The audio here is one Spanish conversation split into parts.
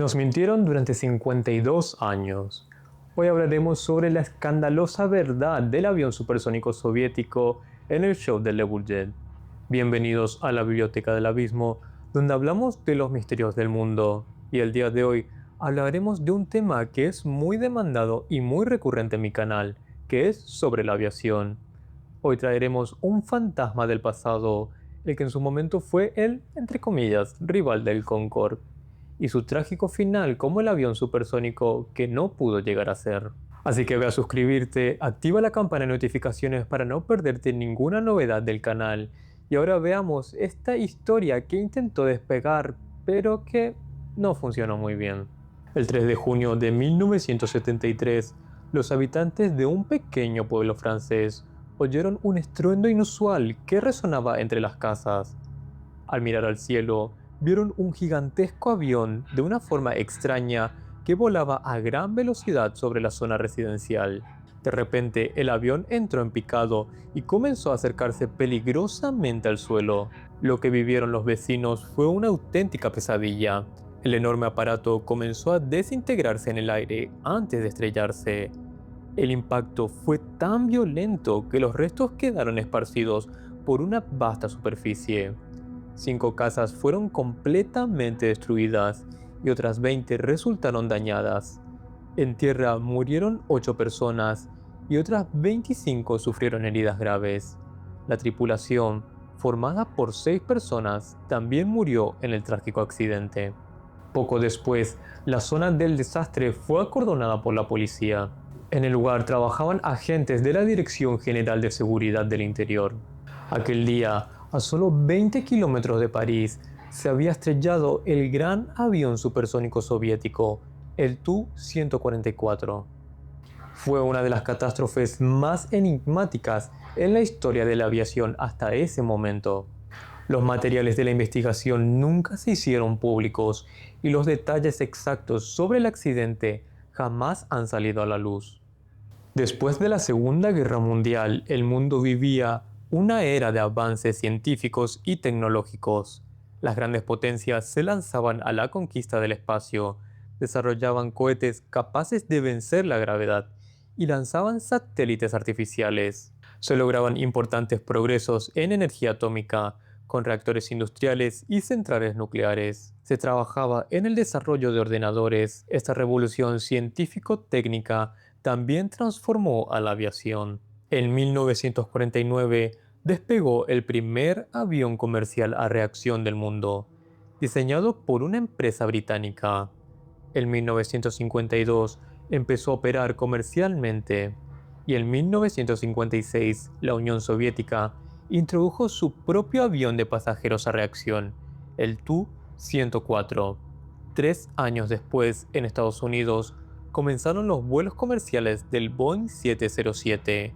Nos mintieron durante 52 años. Hoy hablaremos sobre la escandalosa verdad del avión supersónico soviético en el show de Le Bourget. Bienvenidos a la Biblioteca del Abismo, donde hablamos de los misterios del mundo. Y el día de hoy hablaremos de un tema que es muy demandado y muy recurrente en mi canal, que es sobre la aviación. Hoy traeremos un fantasma del pasado, el que en su momento fue el, entre comillas, rival del Concorde, y su trágico final como el avión supersónico que no pudo llegar a ser. Así que ve a suscribirte, activa la campana de notificaciones para no perderte ninguna novedad del canal. Y ahora veamos esta historia que intentó despegar, pero que no funcionó muy bien. El 3 de junio de 1973, los habitantes de un pequeño pueblo francés oyeron un estruendo inusual que resonaba entre las casas. Al mirar al cielo, vieron un gigantesco avión de una forma extraña que volaba a gran velocidad sobre la zona residencial. De repente, el avión entró en picado y comenzó a acercarse peligrosamente al suelo. Lo que vivieron los vecinos fue una auténtica pesadilla. El enorme aparato comenzó a desintegrarse en el aire antes de estrellarse. El impacto fue tan violento que los restos quedaron esparcidos por una vasta superficie. 5 casas fueron completamente destruidas y otras 20 resultaron dañadas. En tierra murieron 8 personas y otras 25 sufrieron heridas graves. La tripulación, formada por 6 personas, también murió en el trágico accidente. Poco después, la zona del desastre fue acordonada por la policía. En el lugar trabajaban agentes de la Dirección General de Seguridad del Interior. Aquel día, a solo 20 kilómetros de París, se había estrellado el gran avión supersónico soviético, el Tu-144. Fue una de las catástrofes más enigmáticas en la historia de la aviación hasta ese momento. Los materiales de la investigación nunca se hicieron públicos y los detalles exactos sobre el accidente jamás han salido a la luz. Después de la Segunda Guerra Mundial, el mundo vivía una era de avances científicos y tecnológicos. Las grandes potencias se lanzaban a la conquista del espacio, desarrollaban cohetes capaces de vencer la gravedad y lanzaban satélites artificiales. Se lograban importantes progresos en energía atómica, con reactores industriales y centrales nucleares. Se trabajaba en el desarrollo de ordenadores. Esta revolución científico-técnica también transformó a la aviación. En 1949 despegó el primer avión comercial a reacción del mundo, diseñado por una empresa británica. En 1952 empezó a operar comercialmente y en 1956 la Unión Soviética introdujo su propio avión de pasajeros a reacción, el Tu-104. 3 años después, en Estados Unidos, comenzaron los vuelos comerciales del Boeing 707,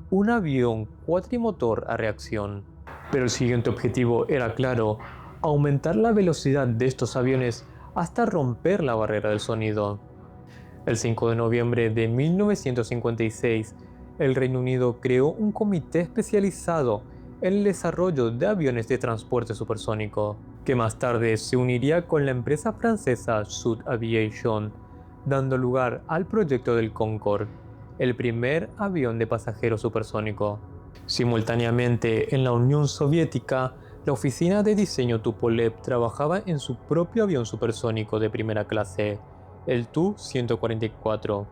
un avión cuatrimotor a reacción. Pero el siguiente objetivo era claro: aumentar la velocidad de estos aviones hasta romper la barrera del sonido. El 5 de noviembre de 1956, el Reino Unido creó un comité especializado en el desarrollo de aviones de transporte supersónico, que más tarde se uniría con la empresa francesa Sud Aviation, dando lugar al proyecto del Concorde, el primer avión de pasajeros supersónico. Simultáneamente, en la Unión Soviética, la oficina de diseño Tupolev trabajaba en su propio avión supersónico de primera clase, el Tu-144.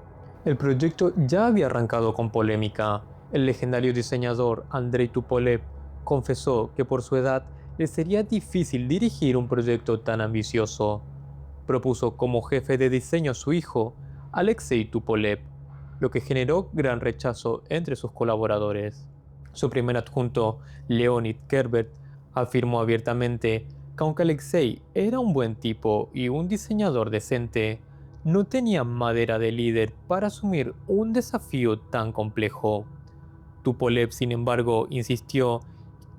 El proyecto ya había arrancado con polémica. El legendario diseñador Andrei Tupolev confesó que por su edad le sería difícil dirigir un proyecto tan ambicioso. Propuso como jefe de diseño a su hijo, Alexei Tupolev, lo que generó gran rechazo entre sus colaboradores. Su primer adjunto, Leonid Gerbert, afirmó abiertamente que aunque Alexei era un buen tipo y un diseñador decente, no tenía madera de líder para asumir un desafío tan complejo. Tupolev, sin embargo, insistió.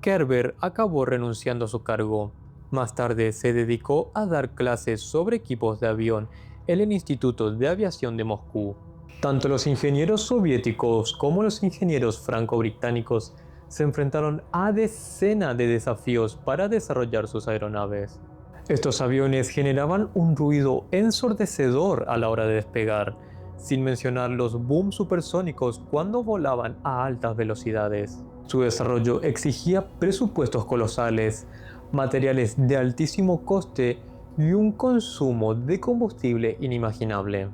Gerbert acabó renunciando a su cargo. Más tarde se dedicó a dar clases sobre equipos de avión en el Instituto de Aviación de Moscú. Tanto los ingenieros soviéticos como los ingenieros franco-británicos se enfrentaron a decenas de desafíos para desarrollar sus aeronaves. Estos aviones generaban un ruido ensordecedor a la hora de despegar, sin mencionar los booms supersónicos cuando volaban a altas velocidades. Su desarrollo exigía presupuestos colosales, materiales de altísimo coste y un consumo de combustible inimaginable.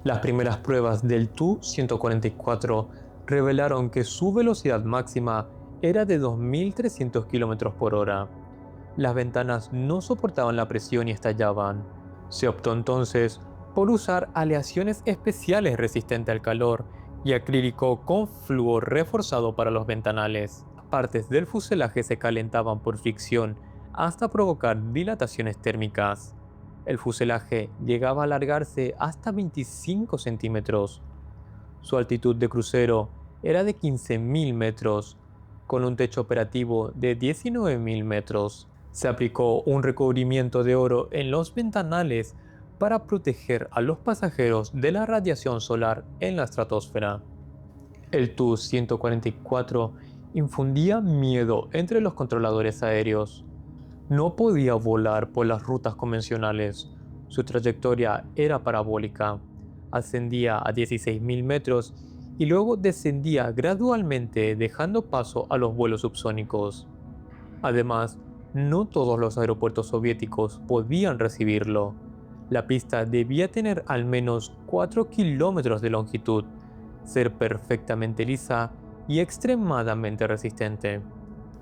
Las primeras pruebas del Tu-144 revelaron que su velocidad máxima era de 2.300 km por hora. Las ventanas no soportaban la presión y estallaban. Se optó entonces por usar aleaciones especiales resistentes al calor y acrílico con flúor reforzado para los ventanales. Partes del fuselaje se calentaban por fricción hasta provocar dilataciones térmicas. El fuselaje llegaba a alargarse hasta 25 centímetros. Su altitud de crucero era de 15.000 metros, con un techo operativo de 19.000 metros. Se aplicó un recubrimiento de oro en los ventanales para proteger a los pasajeros de la radiación solar en la estratosfera. El Tu-144 infundía miedo entre los controladores aéreos. No podía volar por las rutas convencionales. Su trayectoria era parabólica. Ascendía a 16.000 metros y luego descendía gradualmente dejando paso a los vuelos subsónicos. Además, no todos los aeropuertos soviéticos podían recibirlo. La pista debía tener al menos 4 kilómetros de longitud, ser perfectamente lisa y extremadamente resistente.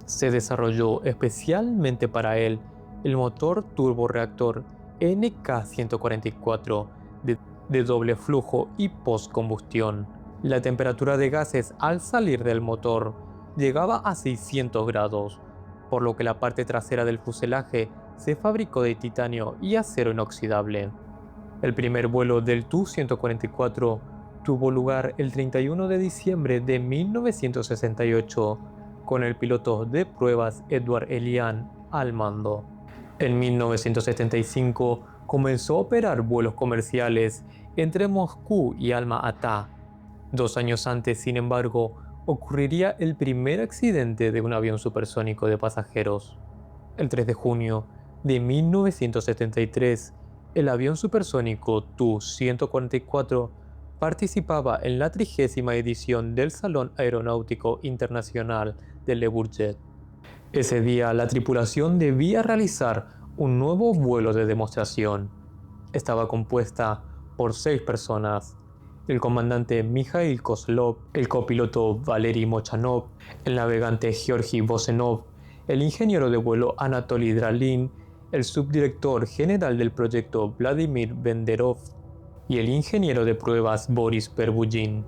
Se desarrolló especialmente para él el motor turborreactor NK-144 de doble flujo y postcombustión. La temperatura de gases al salir del motor llegaba a 600 grados, por lo que la parte trasera del fuselaje se fabricó de titanio y acero inoxidable. El primer vuelo del Tu-144 tuvo lugar el 31 de diciembre de 1968, con el piloto de pruebas Edouard Elian al mando. En 1975 comenzó a operar vuelos comerciales entre Moscú y Alma-Ata. 2 años antes, sin embargo, ocurriría el primer accidente de un avión supersónico de pasajeros. El 3 de junio de 1973, el avión supersónico Tu-144 participaba en la 30ª edición del Salón Aeronáutico Internacional de Le Bourget. Ese día la tripulación debía realizar un nuevo vuelo de demostración. Estaba compuesta por 6 personas: el comandante Mikhail Kozlov, el copiloto Valery Mochanov, el navegante Georgi Vosenov, el ingeniero de vuelo Anatoly Dralin, el subdirector general del proyecto Vladimir Benderov y el ingeniero de pruebas Boris Berbujin.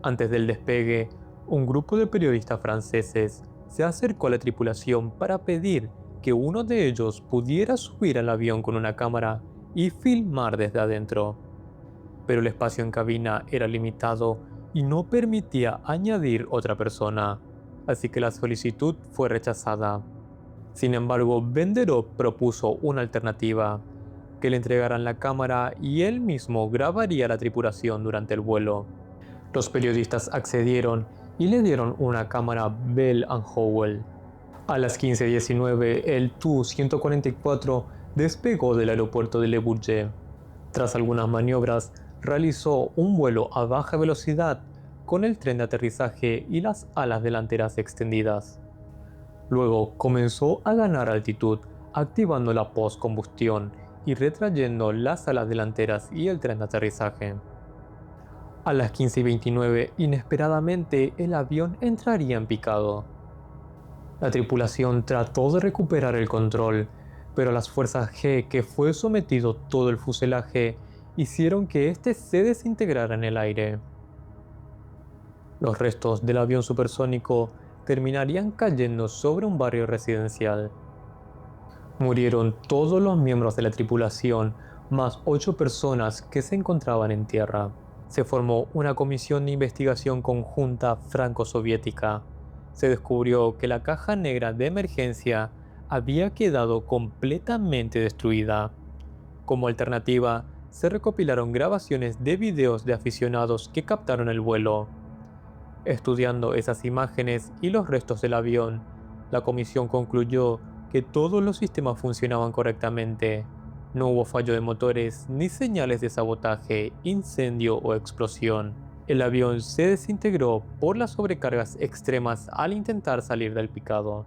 Antes del despegue, un grupo de periodistas franceses se acercó a la tripulación para pedir que uno de ellos pudiera subir al avión con una cámara y filmar desde adentro. Pero el espacio en cabina era limitado y no permitía añadir otra persona, así que la solicitud fue rechazada. Sin embargo, Benderov propuso una alternativa: que le entregaran la cámara y él mismo grabaría a la tripulación durante el vuelo. Los periodistas accedieron y le dieron una cámara Bell & Howell. A las 15:19, el Tu-144 despegó del aeropuerto de Le Bourget. Tras algunas maniobras, realizó un vuelo a baja velocidad con el tren de aterrizaje y las alas delanteras extendidas. Luego comenzó a ganar altitud, activando la postcombustión y retrayendo las alas delanteras y el tren de aterrizaje. A las 15:29, inesperadamente, el avión entraría en picado. La tripulación trató de recuperar el control, pero las fuerzas G que fue sometido todo el fuselaje hicieron que éste se desintegrara en el aire. Los restos del avión supersónico terminarían cayendo sobre un barrio residencial. Murieron todos los miembros de la tripulación, más 8 personas que se encontraban en tierra. Se formó una comisión de investigación conjunta franco-soviética. Se descubrió que la caja negra de emergencia había quedado completamente destruida. Como alternativa, se recopilaron grabaciones de videos de aficionados que captaron el vuelo. Estudiando esas imágenes y los restos del avión, la comisión concluyó que todos los sistemas funcionaban correctamente. No hubo fallo de motores ni señales de sabotaje, incendio o explosión. El avión se desintegró por las sobrecargas extremas al intentar salir del picado.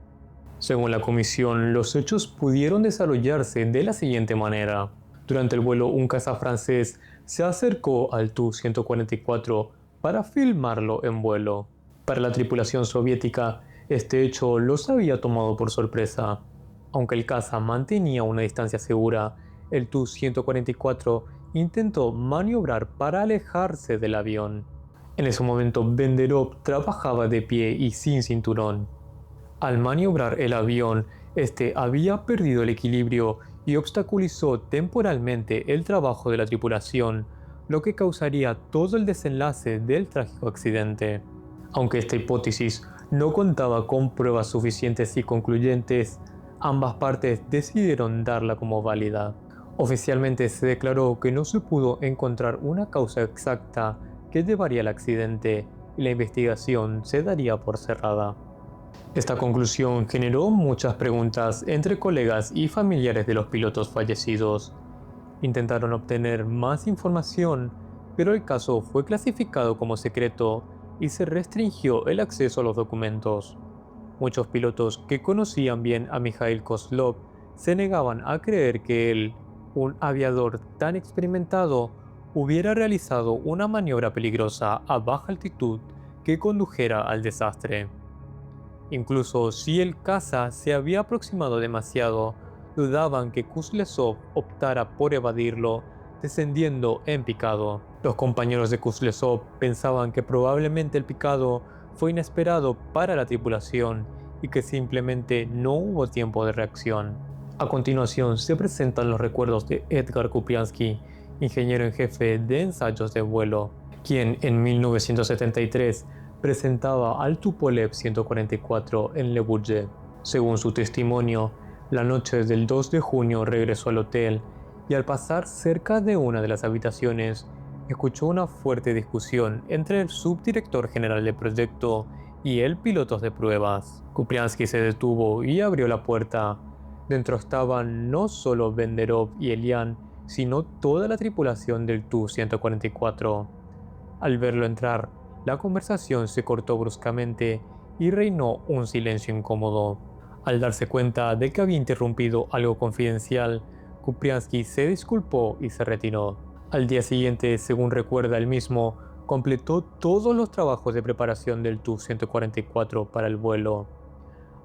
Según la comisión, los hechos pudieron desarrollarse de la siguiente manera. Durante el vuelo, un caza francés se acercó al Tu-144 para filmarlo en vuelo. Para la tripulación soviética, este hecho los había tomado por sorpresa. Aunque el caza mantenía una distancia segura, el Tu-144 intentó maniobrar para alejarse del avión. En ese momento, Benderov trabajaba de pie y sin cinturón. Al maniobrar el avión, este había perdido el equilibrio y obstaculizó temporalmente el trabajo de la tripulación, lo que causaría todo el desenlace del trágico accidente. Aunque esta hipótesis no contaba con pruebas suficientes y concluyentes, ambas partes decidieron darla como válida. Oficialmente se declaró que no se pudo encontrar una causa exacta que llevaría al accidente y la investigación se daría por cerrada. Esta conclusión generó muchas preguntas entre colegas y familiares de los pilotos fallecidos. Intentaron obtener más información, pero el caso fue clasificado como secreto y se restringió el acceso a los documentos. Muchos pilotos que conocían bien a Mikhail Kozlov se negaban a creer que él, un aviador tan experimentado, hubiera realizado una maniobra peligrosa a baja altitud que condujera al desastre. Incluso si el caza se había aproximado demasiado, dudaban que Kuznetsov optara por evadirlo, descendiendo en picado. Los compañeros de Kuznetsov pensaban que probablemente el picado fue inesperado para la tripulación y que simplemente no hubo tiempo de reacción. A continuación se presentan los recuerdos de Edgar Kupriansky, ingeniero en jefe de ensayos de vuelo, quien en 1973 presentaba al Tupolev 144 en Le Bourget. Según su testimonio, la noche del 2 de junio regresó al hotel y al pasar cerca de una de las habitaciones, escuchó una fuerte discusión entre el subdirector general del proyecto y el piloto de pruebas. Kupriansky se detuvo y abrió la puerta. Dentro estaban no solo Benderov y Elian, sino toda la tripulación del Tu-144. Al verlo entrar, la conversación se cortó bruscamente y reinó un silencio incómodo. Al darse cuenta de que había interrumpido algo confidencial, Kupriansky se disculpó y se retiró. Al día siguiente, según recuerda él mismo, completó todos los trabajos de preparación del Tu-144 para el vuelo.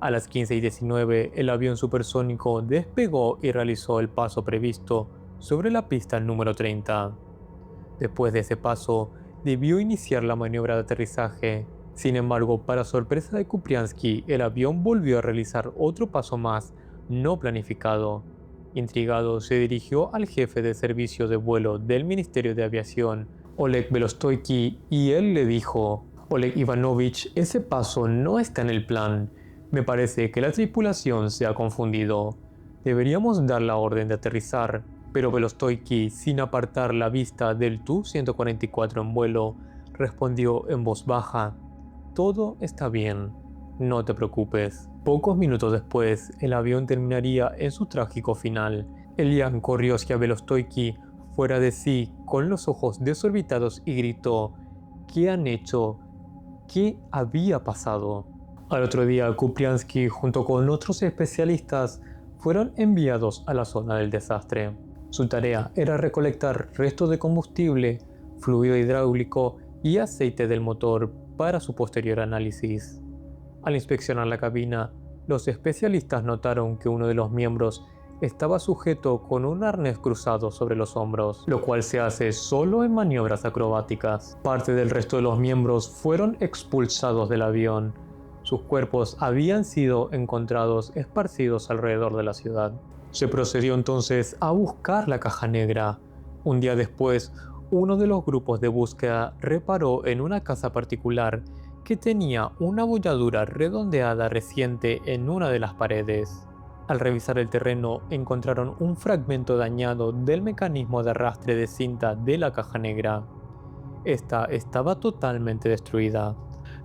A las 15:19, el avión supersónico despegó y realizó el paso previsto sobre la pista número 30. Después de ese paso, debió iniciar la maniobra de aterrizaje. Sin embargo, para sorpresa de Kupriansky, el avión volvió a realizar otro paso más, no planificado. Intrigado, se dirigió al jefe de servicio de vuelo del Ministerio de Aviación, Oleg Belostoyky, y él le dijo: «Oleg Ivanovich, ese paso no está en el plan. Me parece que la tripulación se ha confundido. Deberíamos dar la orden de aterrizar». Pero Belostoyky, sin apartar la vista del Tu-144 en vuelo, respondió en voz baja: «Todo está bien, no te preocupes». Pocos minutos después, el avión terminaría en su trágico final. Elian corrió hacia Belostoyky, fuera de sí, con los ojos desorbitados, y gritó: «¿Qué han hecho? ¿Qué había pasado?». Al otro día, Kupriansky, junto con otros especialistas, fueron enviados a la zona del desastre. Su tarea era recolectar restos de combustible, fluido hidráulico y aceite del motor para su posterior análisis. Al inspeccionar la cabina, los especialistas notaron que uno de los miembros estaba sujeto con un arnés cruzado sobre los hombros, lo cual se hace solo en maniobras acrobáticas. Parte del resto de los miembros fueron expulsados del avión. Sus cuerpos habían sido encontrados esparcidos alrededor de la ciudad. Se procedió entonces a buscar la caja negra. Un día después, uno de los grupos de búsqueda reparó en una casa particular que tenía una abolladura redondeada reciente en una de las paredes. Al revisar el terreno, encontraron un fragmento dañado del mecanismo de arrastre de cinta de la caja negra. Esta estaba totalmente destruida,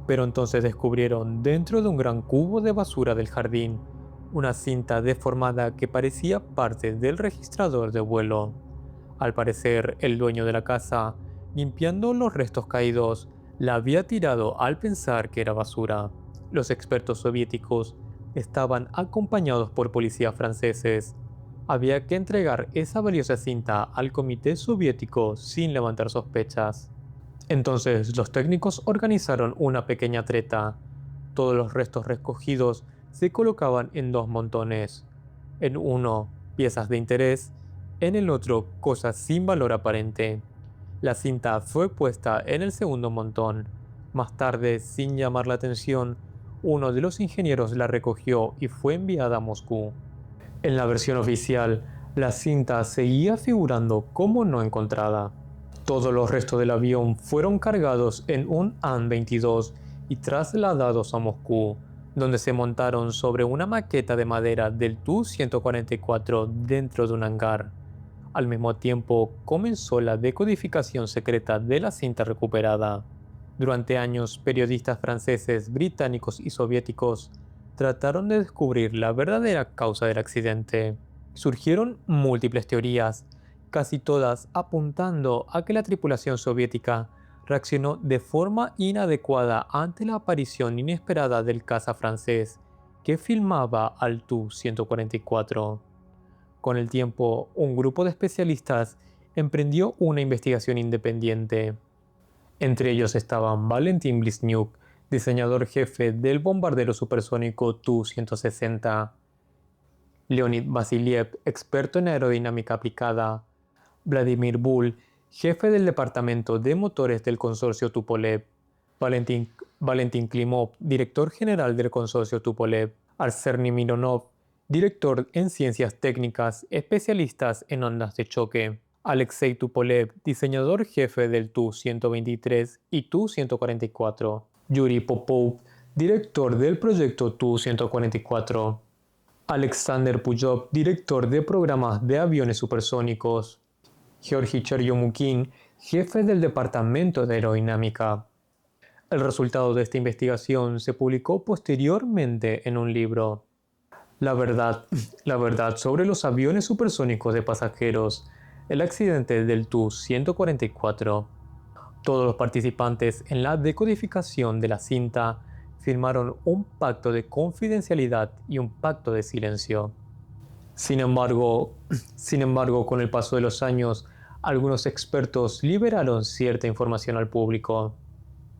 pero entonces descubrieron dentro de un gran cubo de basura del jardín una cinta deformada que parecía parte del registrador de vuelo. Al parecer, el dueño de la casa, limpiando los restos caídos, la había tirado al pensar que era basura. Los expertos soviéticos estaban acompañados por policías franceses. Había que entregar esa valiosa cinta al comité soviético sin levantar sospechas. Entonces los técnicos organizaron una pequeña treta. Todos los restos recogidos se colocaban en dos montones. En uno, piezas de interés, en el otro, cosas sin valor aparente. La cinta fue puesta en el segundo montón. Más tarde, sin llamar la atención, uno de los ingenieros la recogió y fue enviada a Moscú. En la versión oficial, la cinta seguía figurando como no encontrada. Todos los restos del avión fueron cargados en un An-22 y trasladados a Moscú, donde se montaron sobre una maqueta de madera del Tu-144 dentro de un hangar. Al mismo tiempo, comenzó la decodificación secreta de la cinta recuperada. Durante años, periodistas franceses, británicos y soviéticos trataron de descubrir la verdadera causa del accidente. Surgieron múltiples teorías, casi todas apuntando a que la tripulación soviética reaccionó de forma inadecuada ante la aparición inesperada del caza francés que filmaba al Tu-144. Con el tiempo, un grupo de especialistas emprendió una investigación independiente. Entre ellos estaban Valentin Bliznyuk, diseñador jefe del bombardero supersónico Tu-160, Leonid Vasiliev, experto en aerodinámica aplicada, Vladimir Bull, jefe del departamento de motores del consorcio Tupolev, Valentin Klimov, director general del consorcio Tupolev, Arsenij Mironov, director en ciencias técnicas, especialistas en ondas de choque, Alexei Tupolev, diseñador jefe del Tu-123 y Tu-144, Yuri Popov, director del proyecto Tu-144, Alexander Puyov, director de programas de aviones supersónicos, Georgi Cheryomukin, jefe del departamento de aerodinámica. El resultado de esta investigación se publicó posteriormente en un libro. La verdad sobre los aviones supersónicos de pasajeros, el accidente del Tu-144. Todos los participantes en la decodificación de la cinta firmaron un pacto de confidencialidad y un pacto de silencio. Sin embargo, con el paso de los años, algunos expertos liberaron cierta información al público.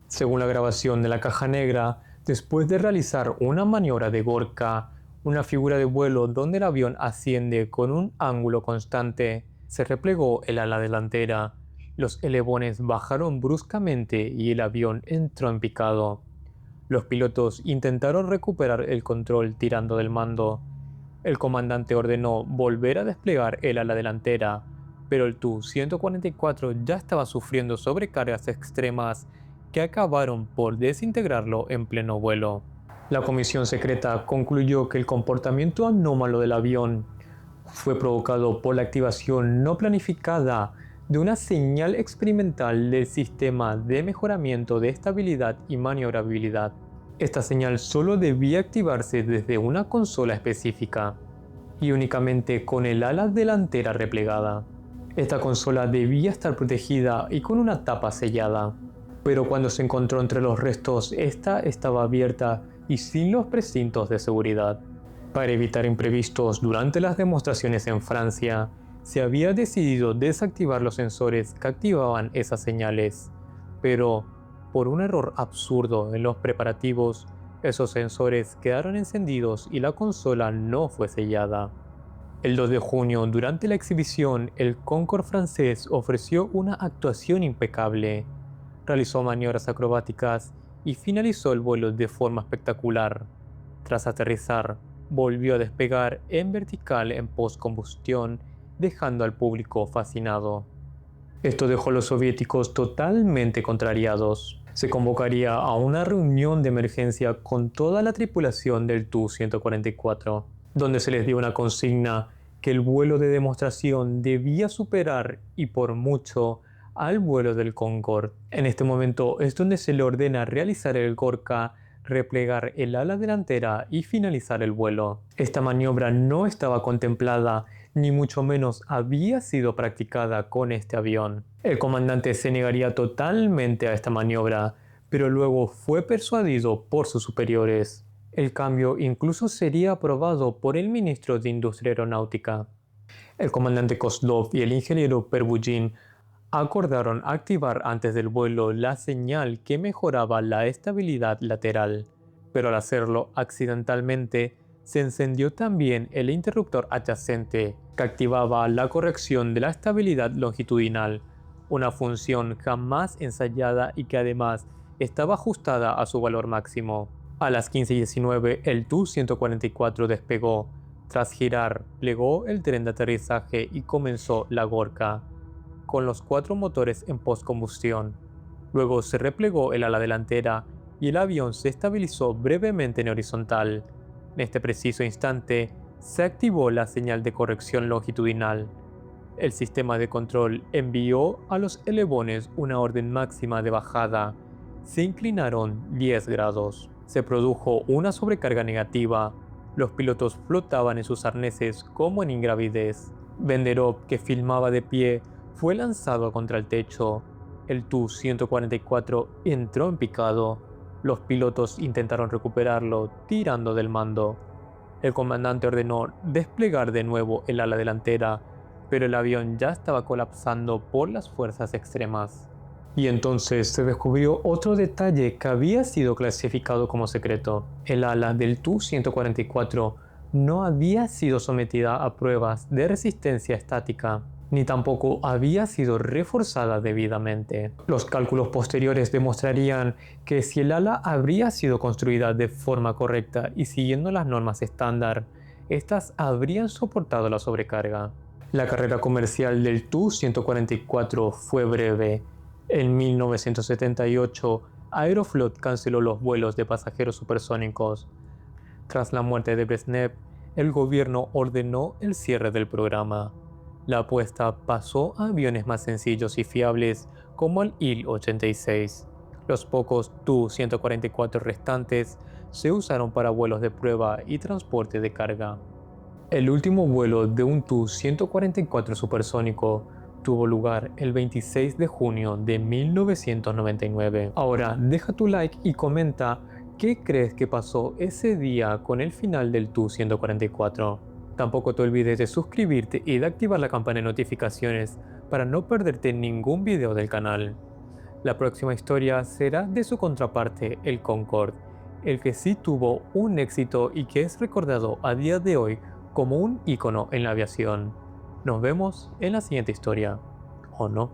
Según la grabación de la caja negra, después de realizar una maniobra de Gorka, una figura de vuelo donde el avión asciende con un ángulo constante, se replegó el ala delantera. Los elevones bajaron bruscamente y el avión entró en picado. Los pilotos intentaron recuperar el control tirando del mando. El comandante ordenó volver a desplegar el ala delantera, pero el Tu-144 ya estaba sufriendo sobrecargas extremas que acabaron por desintegrarlo en pleno vuelo. La comisión secreta concluyó que el comportamiento anómalo del avión fue provocado por la activación no planificada de una señal experimental del sistema de mejoramiento de estabilidad y maniobrabilidad. Esta señal solo debía activarse desde una consola específica y únicamente con el ala delantera replegada. Esta consola debía estar protegida y con una tapa sellada, pero cuando se encontró entre los restos, esta estaba abierta y sin los precintos de seguridad. Para evitar imprevistos durante las demostraciones en Francia, se había decidido desactivar los sensores que activaban esas señales, pero por un error absurdo en los preparativos, esos sensores quedaron encendidos y la consola no fue sellada. El 2 de junio, durante la exhibición, el Concorde francés ofreció una actuación impecable, realizó maniobras acrobáticas y finalizó el vuelo de forma espectacular. Tras aterrizar, volvió a despegar en vertical en postcombustión, dejando al público fascinado. Esto dejó a los soviéticos totalmente contrariados. Se convocaría a una reunión de emergencia con toda la tripulación del Tu-144, donde se les dio una consigna que el vuelo de demostración debía superar y por mucho al vuelo del Concorde. En este momento es donde se le ordena realizar el Gorka replegar el ala delantera y finalizar el vuelo. Esta maniobra no estaba contemplada, ni mucho menos había sido practicada con este avión. El comandante se negaría totalmente a esta maniobra, pero luego fue persuadido por sus superiores. El cambio incluso sería aprobado por el ministro de Industria Aeronáutica. El comandante Kozlov y el ingeniero Pervugin acordaron activar antes del vuelo la señal que mejoraba la estabilidad lateral, pero al hacerlo accidentalmente se encendió también el interruptor adyacente que activaba la corrección de la estabilidad longitudinal, una función jamás ensayada y que además estaba ajustada a su valor máximo. A las 15:19 el Tu-144 despegó. Tras girar, plegó el tren de aterrizaje y comenzó la gorka, con los 4 motores en postcombustión. Luego se replegó el ala delantera y el avión se estabilizó brevemente en horizontal. En este preciso instante, se activó la señal de corrección longitudinal. El sistema de control envió a los elevones una orden máxima de bajada. Se inclinaron 10 grados. Se produjo una sobrecarga negativa. Los pilotos flotaban en sus arneses como en ingravidez. Venderov, que filmaba de pie, fue lanzado contra el techo. El Tu-144 entró en picado. Los pilotos intentaron recuperarlo tirando del mando. El comandante ordenó desplegar de nuevo el ala delantera, pero el avión ya estaba colapsando por las fuerzas extremas. Y entonces se descubrió otro detalle que había sido clasificado como secreto. El ala del Tu-144 no había sido sometida a pruebas de resistencia estática, ni tampoco había sido reforzada debidamente. Los cálculos posteriores demostrarían que si el ala habría sido construida de forma correcta y siguiendo las normas estándar, estas habrían soportado la sobrecarga. La carrera comercial del Tu-144 fue breve. En 1978, Aeroflot canceló los vuelos de pasajeros supersónicos. Tras la muerte de Brezhnev, el gobierno ordenó el cierre del programa. La apuesta pasó a aviones más sencillos y fiables como el Il-86. Los pocos Tu-144 restantes se usaron para vuelos de prueba y transporte de carga. El último vuelo de un Tu-144 supersónico tuvo lugar el 26 de junio de 1999. Ahora, deja tu like y comenta qué crees que pasó ese día con el final del Tu-144. Tampoco te olvides de suscribirte y de activar la campana de notificaciones para no perderte ningún video del canal. La próxima historia será de su contraparte, el Concorde, el que sí tuvo un éxito y que es recordado a día de hoy como un ícono en la aviación. Nos vemos en la siguiente historia, ¿o no?